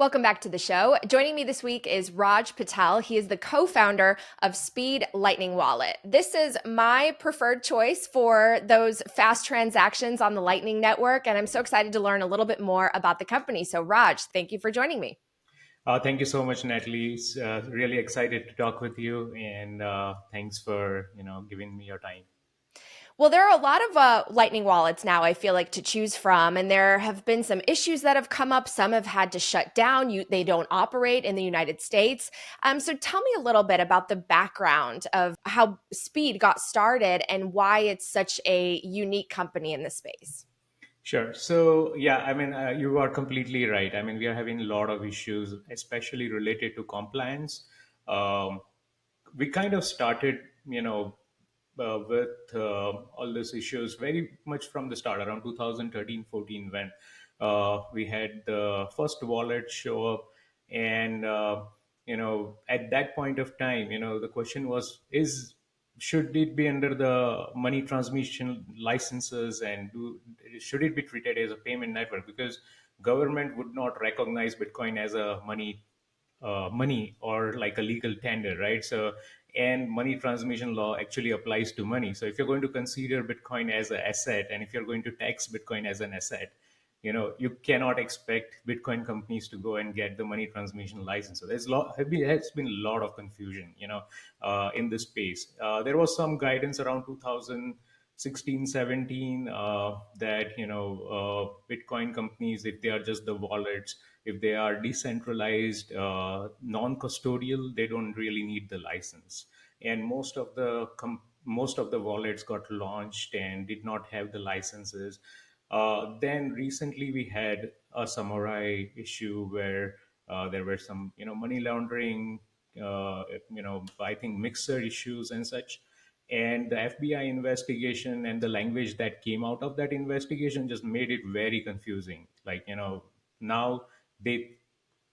Welcome back to the show. Joining me this week is Raj Patel. He is the co-founder of Speed Lightning Wallet. This is my preferred choice for those fast transactions on the Lightning Network, and I'm so excited to learn a little bit more about the company. So Raj, thank you for joining me. Thank you so much, Natalie. Really excited to talk with you, and thanks for giving me your time. Well, there are a lot of Lightning wallets now, I feel like, to choose from. And there have been some issues that have come up. Some have had to shut down. They don't operate in the United States. So tell me a little bit about the background of how Speed got started and why it's such a unique company in the space. Sure. So yeah, you are completely right. I mean, we are having a lot of issues, especially related to compliance. Um, we kind of started, with all these issues very much from the start, around 2013-14, when we had the first wallet show up, and at that point of time, the question was, is should it be under the money transmission licenses, and should it be treated as a payment network, because government would not recognize Bitcoin as a money or like a legal tender, right? So, and money transmission law actually applies to money. So if you're going to consider Bitcoin as an asset, and if you're going to tax Bitcoin as an asset, you cannot expect Bitcoin companies to go and get the money transmission license. So has been a lot of confusion, in this space. There was some guidance around 2016, 17, that Bitcoin companies, if they are just the wallets, if they are decentralized, non-custodial, they don't really need the license. And most of the wallets got launched and did not have the licenses. Then recently we had a Samurai issue where there were some money laundering, I think mixer issues and such. And the FBI investigation and the language that came out of that investigation just made it very confusing. Like, now they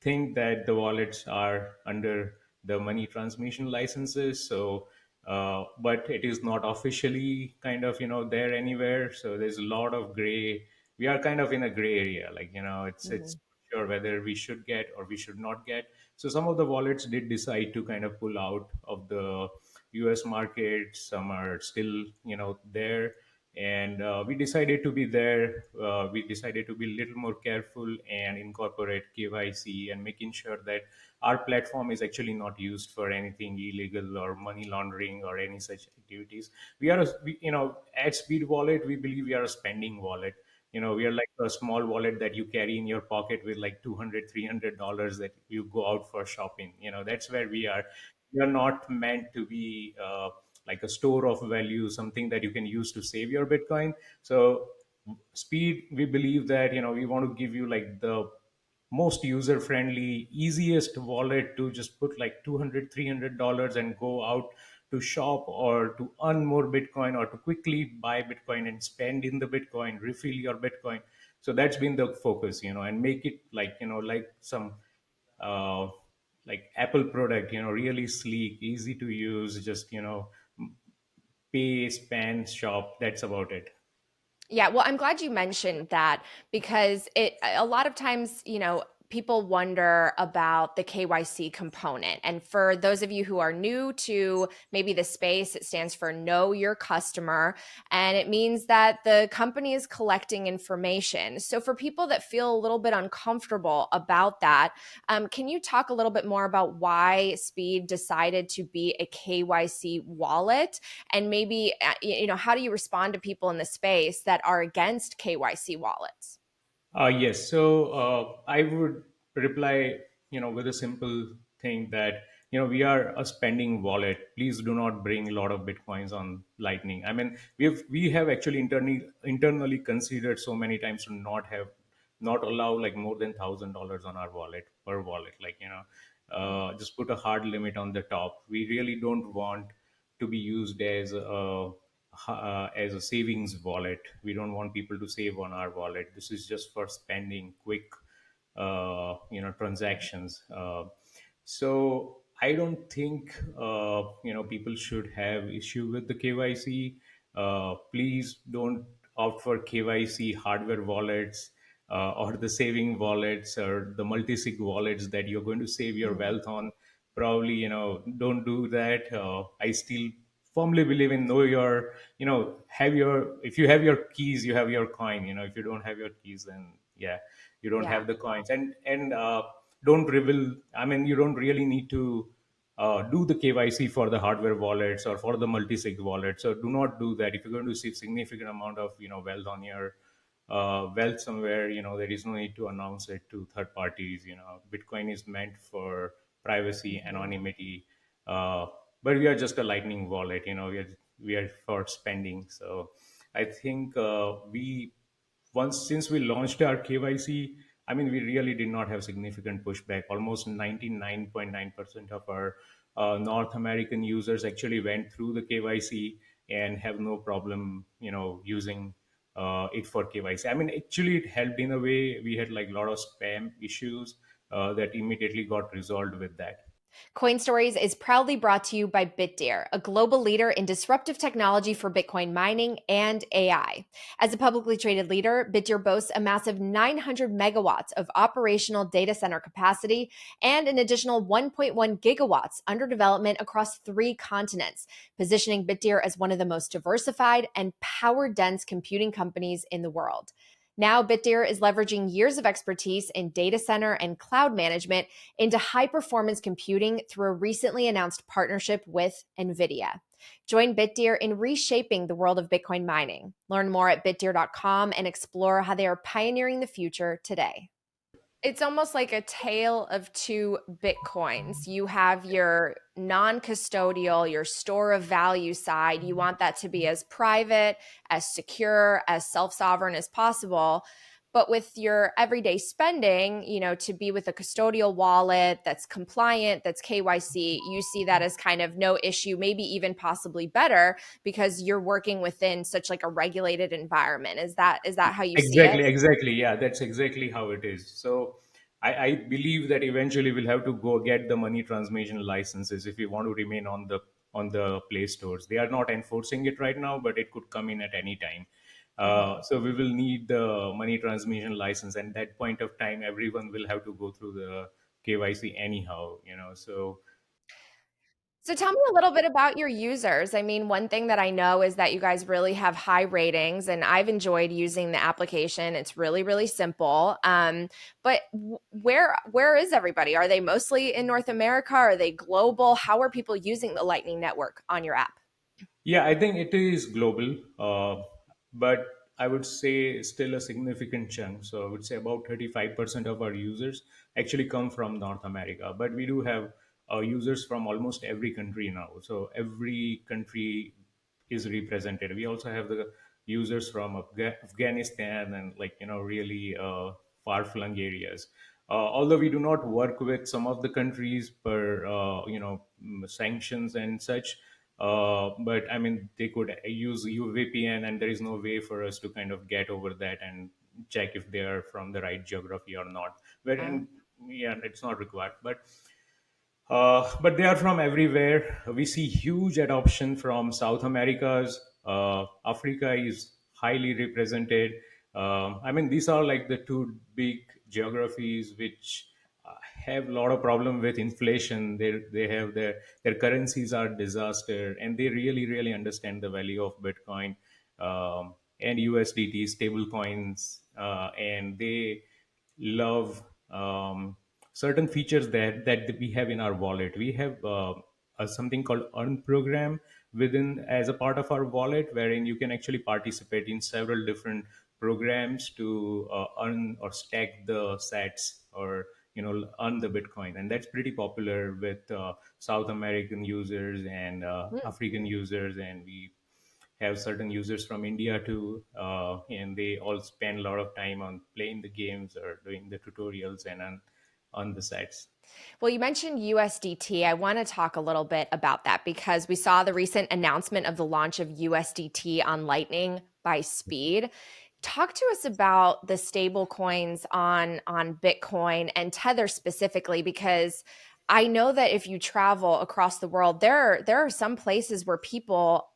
think that the wallets are under the money transmission licenses. So, but it is not officially kind of, there anywhere. So there's a lot of gray. We are kind of in a gray area. Like, it's Mhm. not sure whether we should get or we should not get. So some of the wallets did decide to kind of pull out of the US market. Some are still, there. And we decided to be there. We decided to be a little more careful and incorporate KYC and making sure that our platform is actually not used for anything illegal or money laundering or any such activities. At Speed Wallet, we believe we are a spending wallet. We are like a small wallet that you carry in your pocket with like 200, $300 that you go out for shopping. That's where we are. We are not meant to be like a store of value, something that you can use to save your Bitcoin. So Speed, we believe that, we want to give you like the most user friendly, easiest wallet to just put like 200, $300 and go out to shop or to earn more Bitcoin or to quickly buy Bitcoin and spend in the Bitcoin, refill your Bitcoin. So that's been the focus, and make it like, like some uh, like Apple product, really sleek, easy to use, just, pay, spend, shop. That's about it. Yeah, well, I'm glad you mentioned that because a lot of times, people wonder about the KYC component. And for those of you who are new to maybe the space, it stands for Know Your Customer. And it means that the company is collecting information. So for people that feel a little bit uncomfortable about that, can you talk a little bit more about why Speed decided to be a KYC wallet? And maybe, how do you respond to people in the space that are against KYC wallets? Yes. So I would reply, with a simple thing that, we are a spending wallet. Please do not bring a lot of Bitcoins on Lightning. I mean, we have actually internally considered so many times to not allow like more than $1,000 on our wallet per wallet. Like, just put a hard limit on the top. We really don't want to be used as a savings wallet. We don't want people to save on our wallet. This is just for spending quick, transactions. So I don't think people should have issue with the KYC. Please don't opt for KYC hardware wallets. or the saving wallets or the multi-sig wallets that you're going to save your wealth on, probably, don't do that. I still firmly believe in know your, have your, if you have your keys, you have your coin. If you don't have your keys, then yeah, you don't Yeah. have the coins. And don't reveal, I mean, you don't really need to do the KYC for the hardware wallets or for the multi-sig wallets. So do not do that. If you're going to see significant amount of wealth on your wealth somewhere, there is no need to announce it to third parties. Bitcoin is meant for privacy, Mhm. anonymity, but we are just a lightning wallet. We are for spending. So I think we once since we launched our KYC, I mean, we really did not have significant pushback. Almost 99.9% of our North American users actually went through the KYC and have no problem, using it for KYC. I mean, actually, it helped in a way. We had like a lot of spam issues that immediately got resolved with that. CoinStories is proudly brought to you by Bitdeer, a global leader in disruptive technology for Bitcoin mining and AI. As a publicly traded leader, Bitdeer boasts a massive 900 megawatts of operational data center capacity and an additional 1.1 gigawatts under development across 3 continents, positioning Bitdeer as one of the most diversified and power dense computing companies in the world. Now, Bitdeer is leveraging years of expertise in data center and cloud management into high performance computing through a recently announced partnership with NVIDIA. Join Bitdeer in reshaping the world of Bitcoin mining. Learn more at bitdeer.com and explore how they are pioneering the future today. It's almost like a tale of two Bitcoins. You have your non custodial, your store of value side. You want that to be as private, as secure, as self sovereign as possible. But with your everyday spending, to be with a custodial wallet that's compliant, that's KYC, you see that as kind of no issue, maybe even possibly better because you're working within such like a regulated environment. Is that how you see it? Exactly. Yeah, that's exactly how it is. So I believe that eventually we'll have to go get the money transmission licenses if we want to remain on the Play stores. They are not enforcing it right now, but it could come in at any time. Mhm. So we will need the money transmission license, and that point of time, everyone will have to go through the KYC anyhow. So So tell me a little bit about your users. I mean, one thing that I know is that you guys really have high ratings, and I've enjoyed using the application. It's really, really simple. But where is everybody? Are they mostly in North America? Are they global? How are people using the Lightning Network on your app? yeah, I think it is global, but I would say still a significant chunk. So I would say about 35% of our users actually come from North America, but we do have users from almost every country now. So every country is represented. We also have the users from Afghanistan and like really far-flung areas. Although we do not work with some of the countries per sanctions and such, but I mean they could use VPN, and there is no way for us to kind of get over that and check if they are from the right geography or not. Oh. Wherein, yeah, it's not required, but they are from everywhere. We see huge adoption from South Americas. Africa is highly represented. I mean, these are like the two big geographies which have a lot of problem with inflation. They have their currencies are disaster, and they really understand the value of Bitcoin and USDT stable coins, and they love certain features that we have in our wallet. We have something called Earn program within as a part of our wallet, wherein you can actually participate in several different programs to earn or stack the sats or earn the Bitcoin, and that's pretty popular with South American users and African users, and we have certain users from India too, and they all spend a lot of time on playing the games or doing the tutorials and on the sites. Well, you mentioned USDT. I want to talk a little bit about that because we saw the recent announcement of the launch of USDT on Lightning by Speed. Talk to us about the stable coins on Bitcoin and Tether specifically, because I know that if you travel across the world, there are some places where people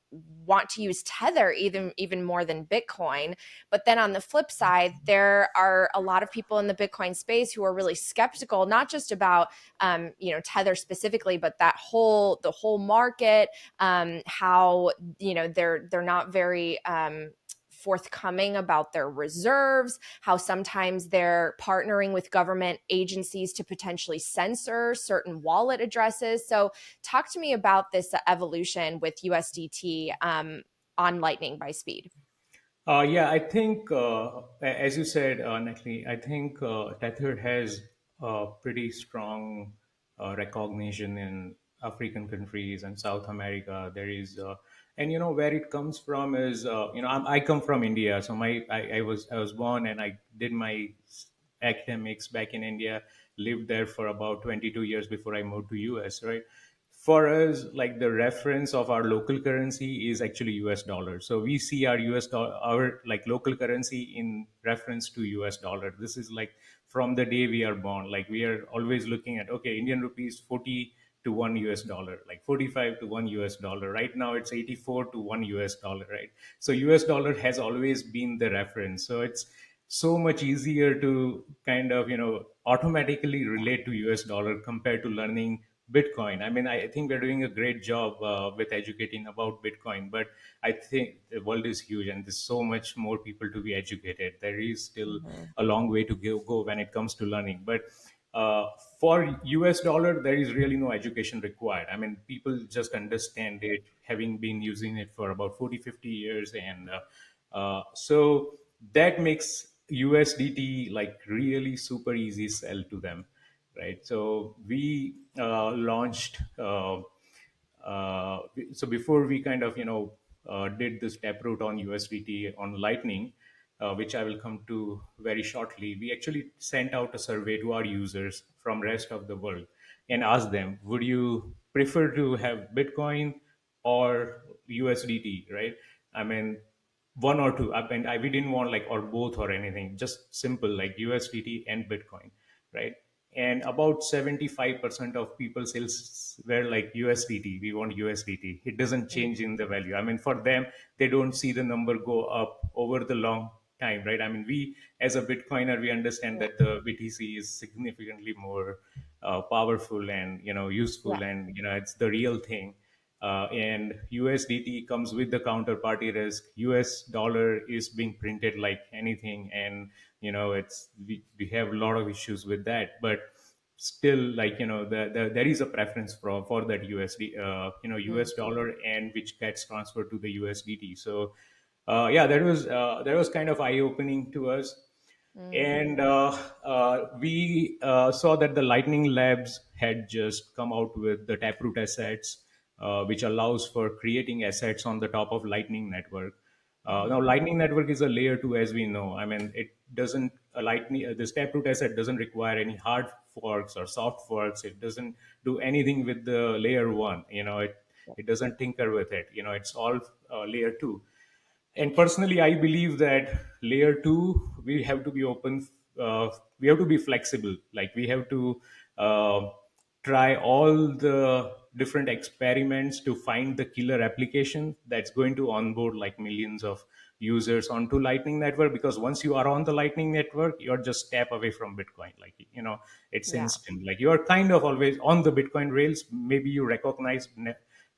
want to use Tether even more than Bitcoin. But then on the flip side, there are a lot of people in the Bitcoin space who are really skeptical, not just about Tether specifically, but the whole market, how they're not very forthcoming about their reserves, how sometimes they're partnering with government agencies to potentially censor certain wallet addresses. So, talk to me about this evolution with USDT on Lightning by Speed. Yeah, I think, as you said, Natalie, I think Tether has pretty strong recognition in African countries and South America. There is, and where it comes from is, I come from India, so I was born and I did my academics back in India, lived there for about 22 years before I moved to US, right? For us, like the reference of our local currency is actually US dollar. So we see our US dollar, our like local currency in reference to US dollar. This is like from the day we are born, like we are always looking at, okay, Indian rupees 40 to 1 US dollar, like 45 to 1 US dollar. Right now it's 84 to 1 US dollar, right? So US dollar has always been the reference. So it's so much easier to kind of automatically relate to US dollar compared to learning Bitcoin. I mean, I think we're doing a great job with educating about Bitcoin, but I think the world is huge and there's so much more people to be educated. There is still Mhm. a long way to go when it comes to learning. But uh, for US dollar, there is really no education required. I mean, people just understand it, having been using it for about 40, 50 years. And so that makes USDT like really super easy sell to them, right? So we launched. So before we kind of did this taproot on USDT on Lightning, which I will come to very shortly, we actually sent out a survey to our users from rest of the world and asked them, would you prefer to have Bitcoin or USDT, right? I mean, one or two. I mean, we didn't want like or both or anything, just simple like USDT and Bitcoin, right? And about 75% of people sales were like USDT. We want USDT. It doesn't change in the value. I mean, for them, they don't see the number go up over the long time, right? I mean, we as a Bitcoiner, we understand Yeah. that the BTC is significantly more powerful and useful, Yeah. and it's the real thing. And USDT comes with the counterparty risk. US dollar is being printed like anything, and we have a lot of issues with that. But still, like there is a preference for that USD, US Mhm. dollar, and which gets transferred to the USDT. So yeah, that was kind of eye opening to us. Mhm. And we saw that the Lightning Labs had just come out with the Taproot assets, which allows for creating assets on the top of Lightning Network. Now, Mhm. Lightning Network is a layer two, as we know. I mean, it doesn't a Lightning this Taproot asset doesn't require any hard forks or soft forks. It doesn't do anything with the layer one. It doesn't tinker with it. It's all layer two. And personally, I believe that layer two, we have to be open, we have to be flexible. Like we have to uh, try all the different experiments to find the killer application that's going to onboard like millions of users onto Lightning Network. Because once you are on the Lightning Network, you're just step away from Bitcoin. Like it's Yeah. instant. Like you're kind of always on the Bitcoin rails. Maybe you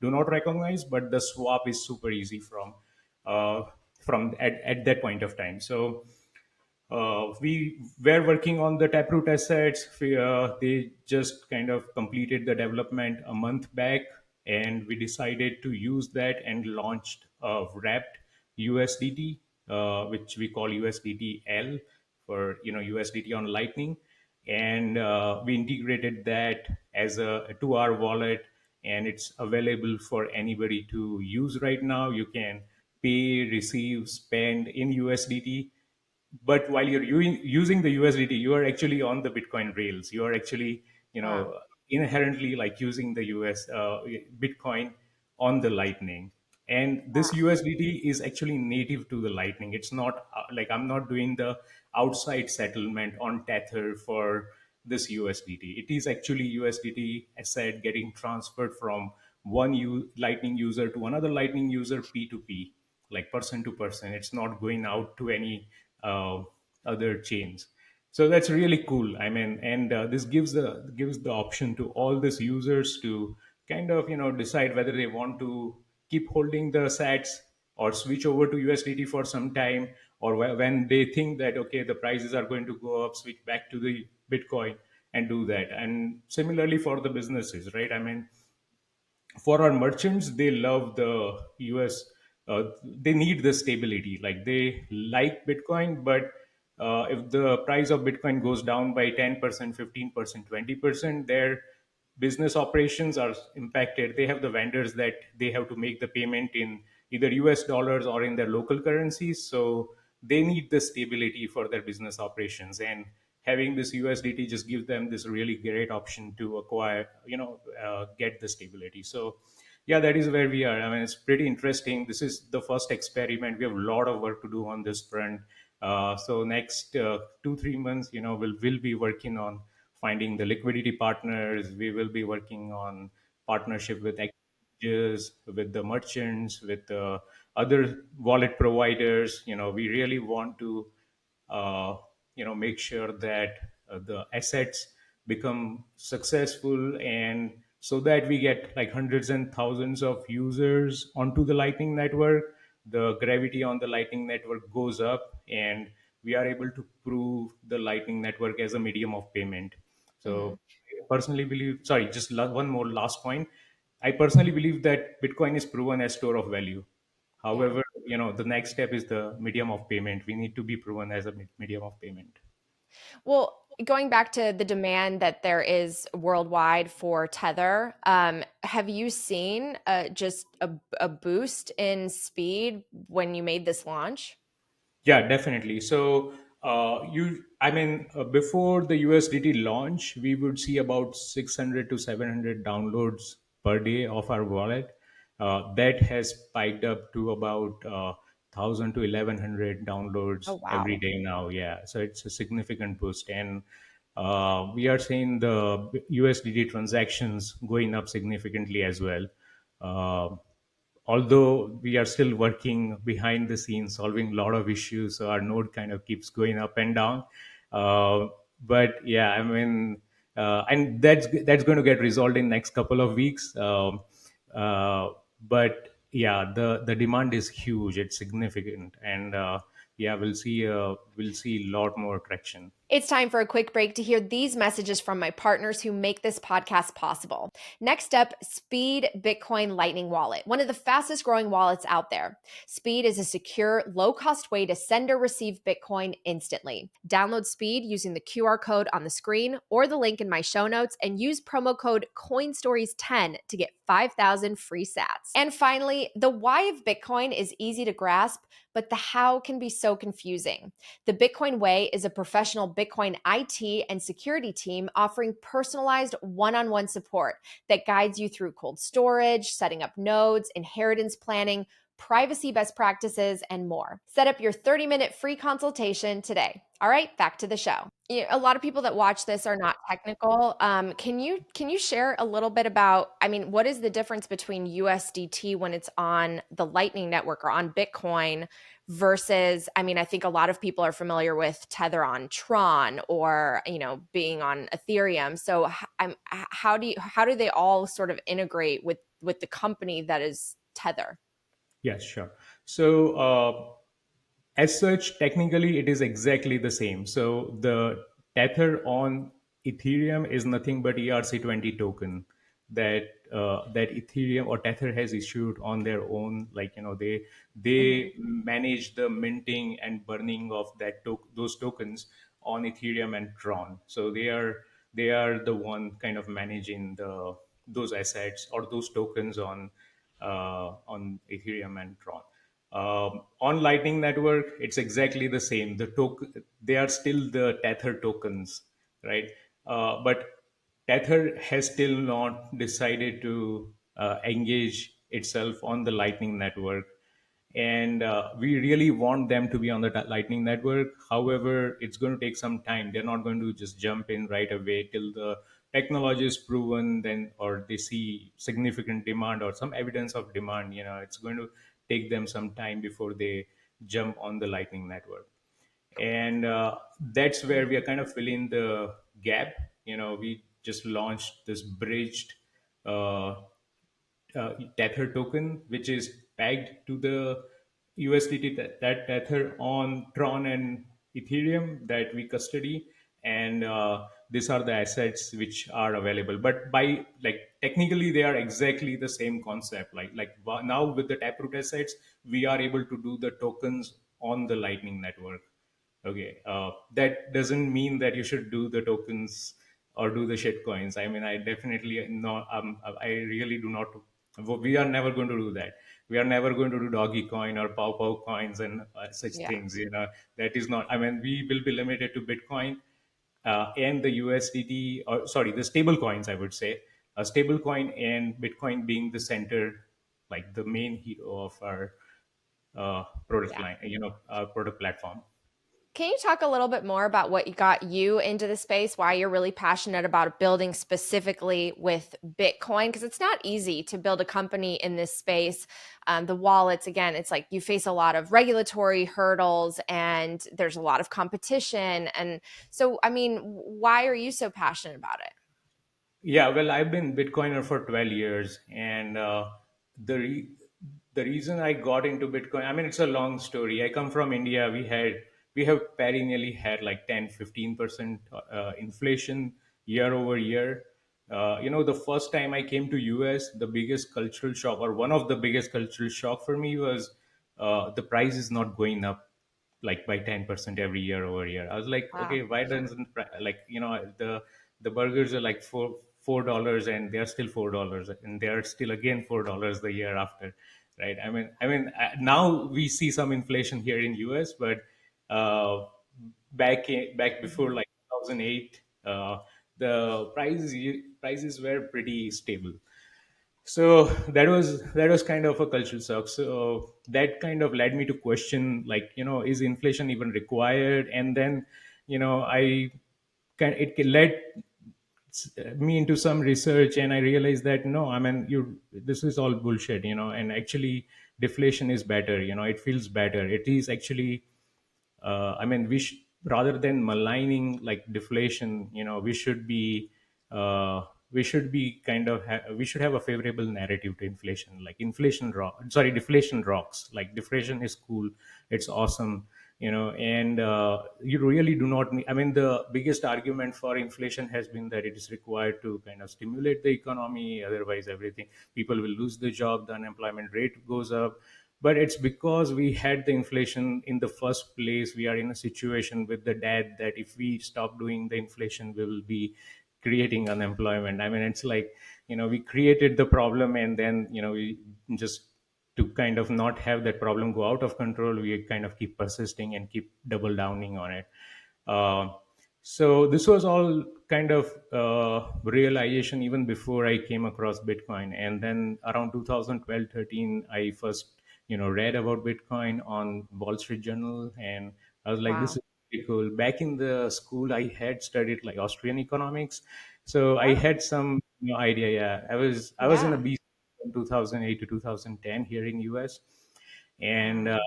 do not recognize, but the swap is super easy uh, from at that point of time. So we were working on the Taproot assets. They just kind of completed the development a month back, and we decided to use that and launched a wrapped USDT, which we call USDT L for USDT on Lightning, and we integrated that as a to our wallet, and it's available for anybody to use right now. You can pay, receive, spend in USDT, but while you're using the USDT, you are actually on the Bitcoin rails. You are actually, Wow. inherently like using the Bitcoin on the Lightning. And this Wow. USDT is actually native to the Lightning. It's not like I'm not doing the outside settlement on Tether for this USDT. It is actually USDT asset getting transferred from Lightning user to another Lightning user P2P, like person to person. It's not going out to any other chains. So that's really cool. I mean, and this gives the option to all these users to kind of decide whether they want to keep holding the sats or switch over to USDT for some time, or when they think that okay, the prices are going to go up, switch back to the Bitcoin and do that. And similarly for the businesses, right? I mean, for our merchants, they love the us. They need the stability, like they like Bitcoin, but if the price of Bitcoin goes down by 10%, 15%, 20%, their business operations are impacted. They have the vendors that they have to make the payment in either US dollars or in their local currencies, so they need the stability for their business operations. And having this USDT just gives them this really great option to acquire, get the stability. So yeah, that is where we are. I mean, it's pretty interesting. This is the first experiment. We have a lot of work to do on this front. So next 2 3 months, we'll be working on finding the liquidity partners. We will be working on partnership with exchanges, with the merchants, with other wallet providers. We really want to uh, make sure that the assets become successful, and so that we get like hundreds and thousands of users onto the Lightning Network, the gravity on the Lightning Network goes up, and we are able to prove the Lightning Network as a medium of payment. Hmm. So I personally believe, sorry, just one more last point. I personally believe that Bitcoin is proven as store of value. Yeah. However, the next step is the medium of payment. We need to be proven as a medium of payment. Well, going back to the demand that there is worldwide for Tether, have you seen just a boost in speed when you made this launch? Yeah, definitely. So, I mean, before the USDT launch, we would see about 600 to 700 downloads per day of our wallet. That has spiked up to about 1,000 to 1,100 Oh, downloads every wow. day now. Yeah, so it's a significant boost, and we are seeing the USDT transactions going up significantly as well. Uh, Although we are still working behind the scenes solving a lot of issues, so our node kind of keeps going up and down. uh, but yeah, I mean, and that's going to get resolved in next couple of weeks. Uh, but yeah, the demand is huge, it's significant, and yeah, we'll see a lot more traction. It's time for a quick break to hear these messages from my partners who make this podcast possible. Next up, Speed Bitcoin Lightning Wallet, one of the fastest growing wallets out there. Speed is a secure, low cost way to send or receive Bitcoin instantly. Download Speed using the QR code on the screen or the link in my show notes and use promo code CoinStories10 to get 5,000 free sats. And finally, the why of Bitcoin is easy to grasp, but the how can be so confusing. The Bitcoin Way is a professional Bitcoin IT and security team offering personalized one on one support that guides you through cold storage, setting up nodes, inheritance planning, privacy best practices, and more. Set up your 30-minute free consultation today. All right, back to the show. A lot of people that watch this are not technical. Can you share a little bit about? I mean, what is the difference between USDT when it's on the Lightning Network or on Bitcoin versus? I mean, I think a lot of people are familiar with Tether on Tron or being on Ethereum. So, how do they all sort of integrate with the company that is Tether? Yes, sure. So, as such, technically, it is exactly the same. So the Tether on Ethereum is nothing but ERC20 token that Ethereum or Tether has issued on their own. Like they manage the minting and burning of those tokens on Ethereum and Tron. So they are the one kind of managing those assets or those tokens on Ethereum and Tron. On Lightning Network, it's exactly the same. They are still the Tether tokens, right? But Tether has still not decided to engage itself on the Lightning Network, and we really want them to be on the Lightning Network. However, it's going to take some time. They're not going to just jump in right away technology is proven, then or they see significant demand or some evidence of demand, it's going to take them some time before they jump on the Lightning Network. And that's where we are kind of filling the gap. We just launched this bridged uh, Tether token, which is pegged to the USDT, that Tether on Tron and Ethereum that we custody. And these are the assets which are available. But by like technically, they are exactly the same concept. Now with the Taproot assets, we are able to do the tokens on the Lightning Network. Okay, that doesn't mean that you should do the tokens or do the shit coins. I mean, I definitely no, I really do not. We are never going to do that. We are never going to do doggy coin or pow pow coins and such Yeah. things. That is not. I mean, we will be limited to Bitcoin and the USDT, or sorry, the stable coins. I would say a stable coin and Bitcoin being the center, like the main hero of our product Yeah. line. Product platform. Can you talk a little bit more about what got you into the space, why you're really passionate about building specifically with Bitcoin? Because it's not easy to build a company in this space. The wallets, again, it's like you face a lot of regulatory hurdles and there's a lot of competition. And so, I mean, why are you so passionate about it? Yeah, well, I've been Bitcoiner for 12 years, and the re- the reason I got into Bitcoin, I mean, it's a long story. I come from India. We have perennially had like 10-15% inflation year over year. The first time I came to US, the biggest cultural shock, or one of the biggest cultural shock for me was the price is not going up like by 10% every year over year. I was like, Wow. okay, why doesn't the burgers are like $4 and they're still $4 and they're still again $4 the year after, right? Now we see some inflation here in US, but uh, back before like 2008, the prices were pretty stable. So that was kind of a cultural shock. So that kind of led me to question, like, is inflation even required? And then I can it led me into some research, and I realized that no, I mean, you this is all bullshit, and actually deflation is better. It feels better. It is actually I mean, rather than maligning like deflation, we should be kind of we should have a favorable narrative to inflation. Like deflation rocks. Like deflation is cool, it's awesome, and you really do not need. I mean, the biggest argument for inflation has been that it is required to kind of stimulate the economy. Otherwise, everything people will lose the job, the unemployment rate goes up, but it's because we had the inflation in the first place. We are in a situation with the debt that if we stop doing the inflation, we will be creating unemployment. I mean, it's like, we created the problem, and then we just, to kind of not have that problem go out of control, we kind of keep persisting and keep double downing on it. uh, so this was all kind of realization even before I came across Bitcoin. And then around 2012-13, I first read about Bitcoin on Wall Street Journal, and I was like, this Wow. is pretty cool. Back in the school, I had studied like Austrian economics, so I Oh, had some idea. Yeah, I was in a yeah. B from 2008 to 2010 here in US, and Wow.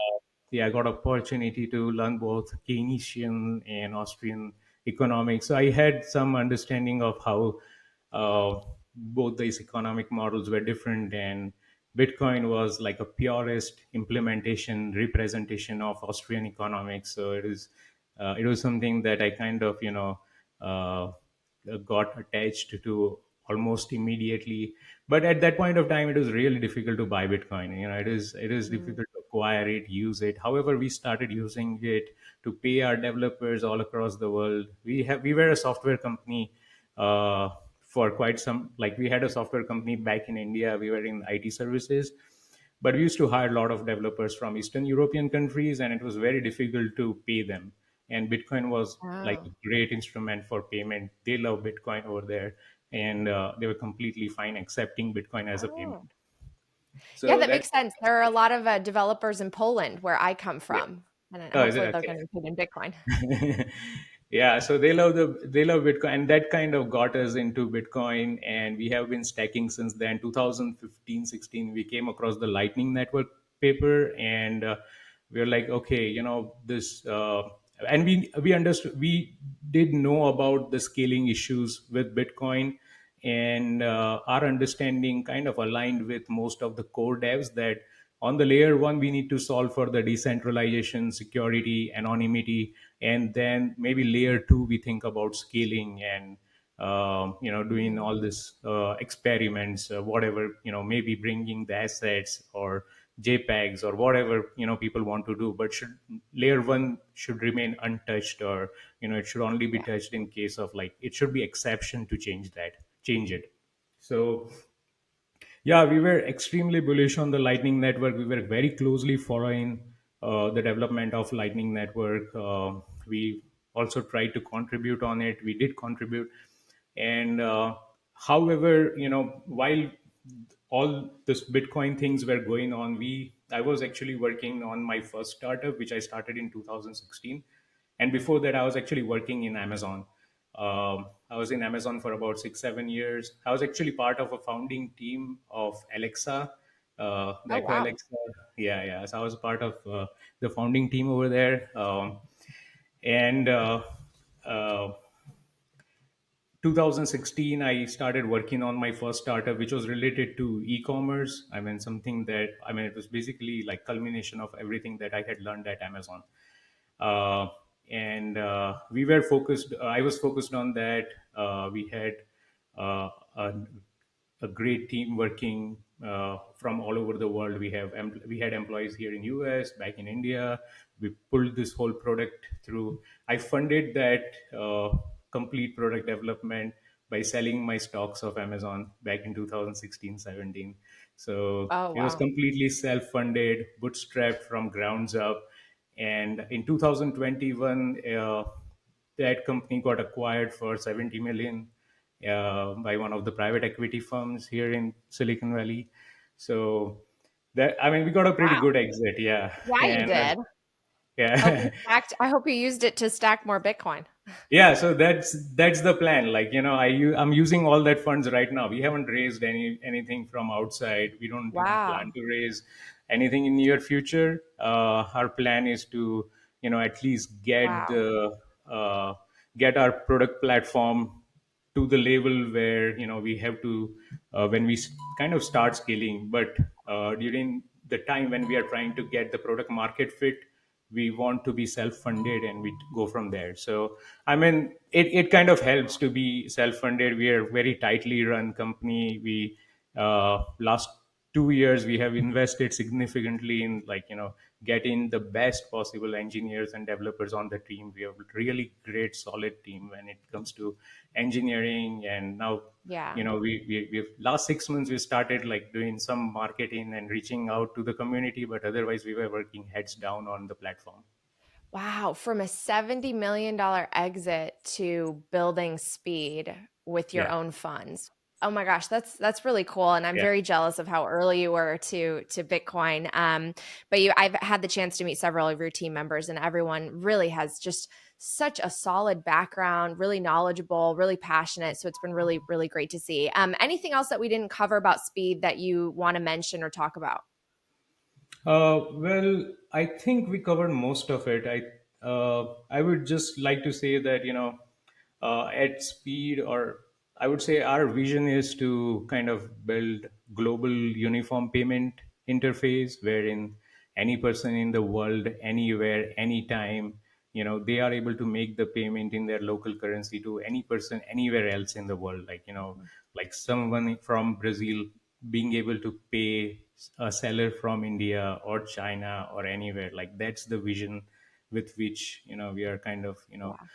yeah, I got opportunity to learn both Keynesian and Austrian economics. So I had some understanding of how both these economic models were different, and Bitcoin was like a purest implementation representation of Austrian economics. So it was something that I kind of uh, got attached to almost immediately. But at that point of time, it was really difficult to buy Bitcoin. It is Mm. difficult to acquire it, use it. However, we started using it to pay our developers all across the world. We were a software company for quite some, like, we had a software company back in India. We were in IT services, but we used to hire a lot of developers from Eastern European countries, and it was very difficult to pay them. And Bitcoin was like a Oh. great instrument for payment. They love Bitcoin over there, and they were completely fine accepting Bitcoin as a payment. Oh. Yeah, So that that, makes sense. There are a lot of developers in Poland where I come yeah. from, and then Oh, is it hopefully they're okay? going to put in Bitcoin. Yeah, so they love Bitcoin, and that kind of got us into Bitcoin, and we have been stacking since then. 2015, 16, we came across the Lightning Network paper, and we were like, okay, this, and we understood, we did know about the scaling issues with Bitcoin, and our understanding kind of aligned with most of the core devs that on the layer one we need to solve for the decentralization, security, anonymity, and then maybe layer two we think about scaling and doing Mhm. all this experiments, whatever, maybe bringing the assets or JPEGs or whatever people want to do, but should layer one should remain untouched, or it should only be Yeah. touched in case of, like, it should be exception to change it. So yeah, we were extremely bullish on the Lightning Network. We were very closely following the development of Lightning Network. We also tried to contribute on it. We did contribute, and however, while all this Bitcoin things were going on, I was actually working on my first startup, which I started in 2016, and before that, I was actually working in Amazon. I was in Amazon for about 6 7 years. I was actually part of a founding team of Alexa, the Oh, Echo wow. Alexa. Yeah, yeah. So I was part of the founding team over there, and uh, 2016 I started working on my first startup, which was related to e-commerce. I mean, something that, I mean, it was basically like culmination of everything that I had learned at Amazon. uh, and we were focused, I was focused on that. We had uh, a, a great team working from all over the world. We had employees here in US, back in India. We pulled this whole product through. I funded that complete product development by selling my stocks of Amazon back in 2016, 17. So Oh, it was wow. completely self-funded, bootstrapped from grounds up. And in 2021, that company got acquired for 70 million by one of the private equity firms here in Silicon Valley. So that, I mean, we got a pretty Wow. good exit, yeah. Yeah, you And did. yeah. I hope you used it to stack more Bitcoin. Yeah, so that's the plan. Like, I'm using all that funds right now. We haven't raised anything from outside. We don't even plan Wow. to raise anything in near future. Our plan is to, at least Wow. uh, get our product platform to the level where we have to, when we kind of start scaling. But during the time when we are trying to get the product market fit, we want to be self-funded, and we go from there. So I mean, it kind of helps to be self-funded. We are very tightly run company. We last 2 years we have invested significantly in, like, getting the best possible engineers and developers on the team. We have a really great solid team when it comes to engineering. And now, Yeah. we've last 6 months we started like doing some marketing and reaching out to the community, but otherwise we were working heads down on the platform. Wow, from a $70 million exit to building speed with your Yeah, own funds. Oh my gosh, that's really cool, and I'm yeah. very jealous of how early you were to Bitcoin. But I've had the chance to meet several of your team members, and everyone really has just such a solid background, really knowledgeable, really passionate. So it's been really, really great to see. Anything else that we didn't cover about speed that you want to mention or talk about? Well, I think we covered most of it. I would just like to say that, at speed, or I would say our vision is to kind of build global uniform payment interface wherein any person in the world, anywhere, anytime, they are able to make the payment in their local currency to any person anywhere else in the world. Like, like someone from Brazil being able to pay a seller from India or China or anywhere. Like, that's the vision with which we are kind of Wow.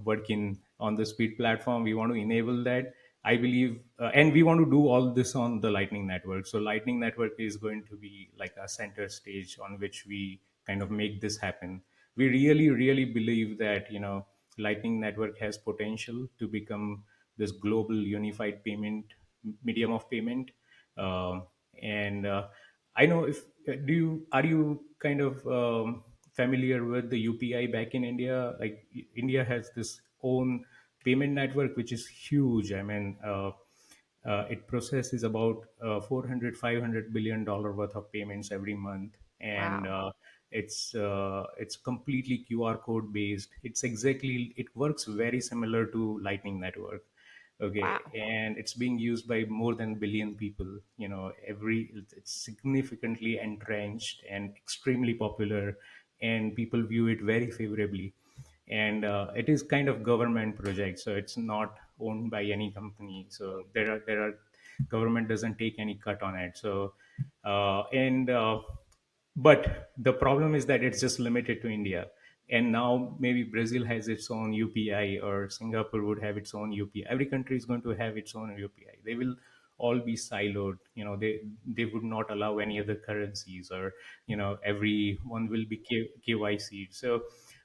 working on the speed platform. We want to enable that. I believe, and we want to do all this on the Lightning Network. So Lightning Network is going to be like a center stage on which we kind of make this happen. We really, really believe that Lightning Network has potential to become this global unified payment medium of payment. um, and I know, if do you are you kind of familiar with the UPI back in India, like India has this own payment network which is huge. I mean, it processes about 400 $500 billion worth of payments every month, and Wow. it's completely QR code based. It works very similar to Lightning Network. Okay, Wow. and it's being used by more than billion people. It's significantly entrenched and extremely popular, and people view it very favorably. And it is kind of government project, so it's not owned by any company. So there are government doesn't take any cut on it. So and but the problem is that it's just limited to India. And now maybe Brazil has its own UPI, or Singapore would have its own UPI. Every country is going to have its own UPI. They will all be siloed. They would not allow any other currencies, or everyone will be KYC. So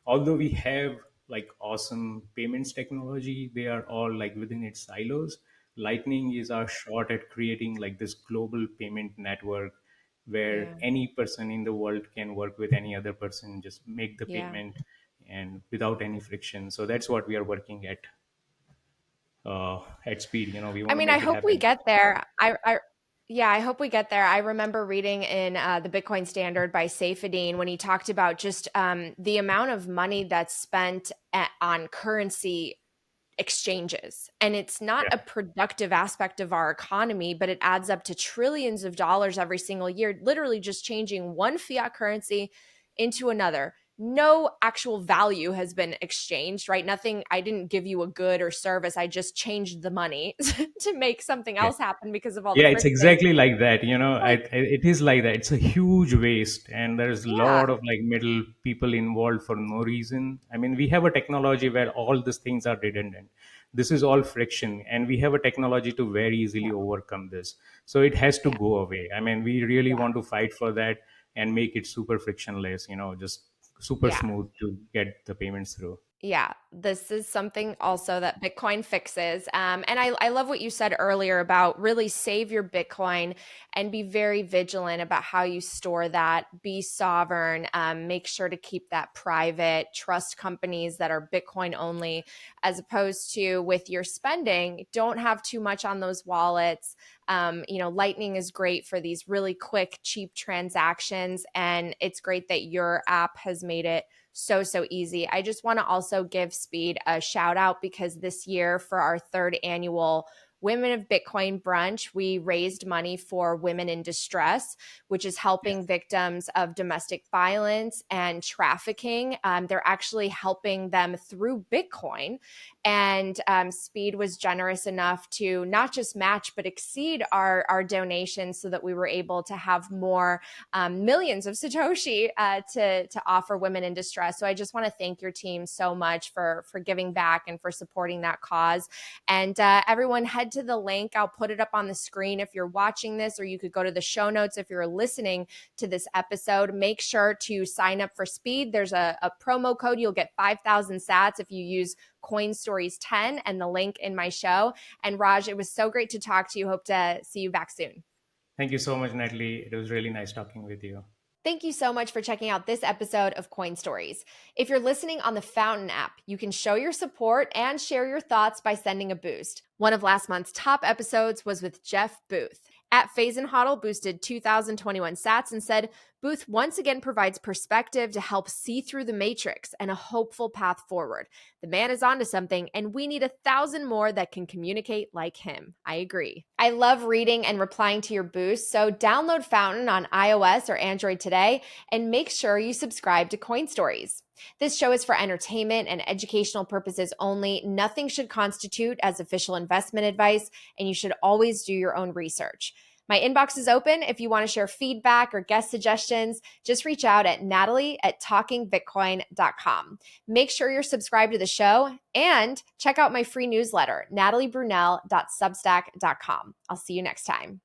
although we have like awesome payments technology, they are all like within its silos. Lightning is our shot at creating like this global payment network where Yeah. any person in the world can work with any other person, just make the Yeah. payment, and without any friction. So that's what we are working at speed. We I want to mean, I make it hope we happen. get there. Yeah, I hope we get there. I remember reading in the Bitcoin Standard by Saifedean when he talked about just the amount of money that's spent on currency exchanges. And it's not Yeah. a productive aspect of our economy, but it adds up to trillions of dollars every single year, literally just changing one fiat currency into another. No actual value has been exchanged, right? Nothing, I didn't give you a good or service. I just changed the money to make something Yeah. else happen because of all the Yeah, it's friction. exactly like that. Like, It is like that. It's a huge waste, and there's a yeah, lot of like middle people involved for no reason. I mean, we have a technology where all these things are redundant. This is all friction, and we have a technology to very easily yeah, overcome this. So it has to yeah, go away. I mean, we really yeah, want to fight for that and make it super frictionless. Just super yeah. smooth to get the payments through. Yeah, this is something also that Bitcoin fixes. And I love what you said earlier about really save your Bitcoin and be very vigilant about how you store that. Be sovereign. Make sure to keep that private. Trust companies that are Bitcoin only, as opposed to with your spending. Don't have too much on those wallets. Lightning is great for these really quick, cheap transactions. And it's great that your app has made it so easy. I just want to also give Speed a shout out because this year for our third annual Women of Bitcoin brunch, we raised money for women in distress, which is Yeah. helping victims of domestic violence and trafficking. They're actually helping them through Bitcoin. And Speed was generous enough to not just match, but exceed our donations so that we were able to have more millions of Satoshi to offer women in distress. So I just want to thank your team so much for giving back and for supporting that cause. And everyone, head to the link. I'll put it up on the screen if you're watching this, or you could go to the show notes if you're listening to this episode. Make sure to sign up for Speed. There's a promo code. You'll get 5,000 sats if you use CoinStories 10 and the link in my show. And Raj, it was so great to talk to you. Hope to see you back soon. Thank you so much, Natalie. It was really nice talking with you. Thank you so much for checking out this episode of Coin Stories. If you're listening on the Fountain app, you can show your support and share your thoughts by sending a boost. One of last month's top episodes was with Jeff Booth. At Hodl boosted 2021 sats and said, Booth once again provides perspective to help see through the matrix and a hopeful path forward. The man is onto something, and we need 1,000 more that can communicate like him. I agree. I love reading and replying to your boosts, so download Fountain on iOS or Android today and make sure you subscribe to Coin Stories. This show is for entertainment and educational purposes only. Nothing should constitute as official investment advice, and you should always do your own research. My inbox is open. If you want to share feedback or guest suggestions, just reach out at natalie@talkingbitcoin.com. Make sure you're subscribed to the show and check out my free newsletter, nataliebrunel.substack.com. I'll see you next time.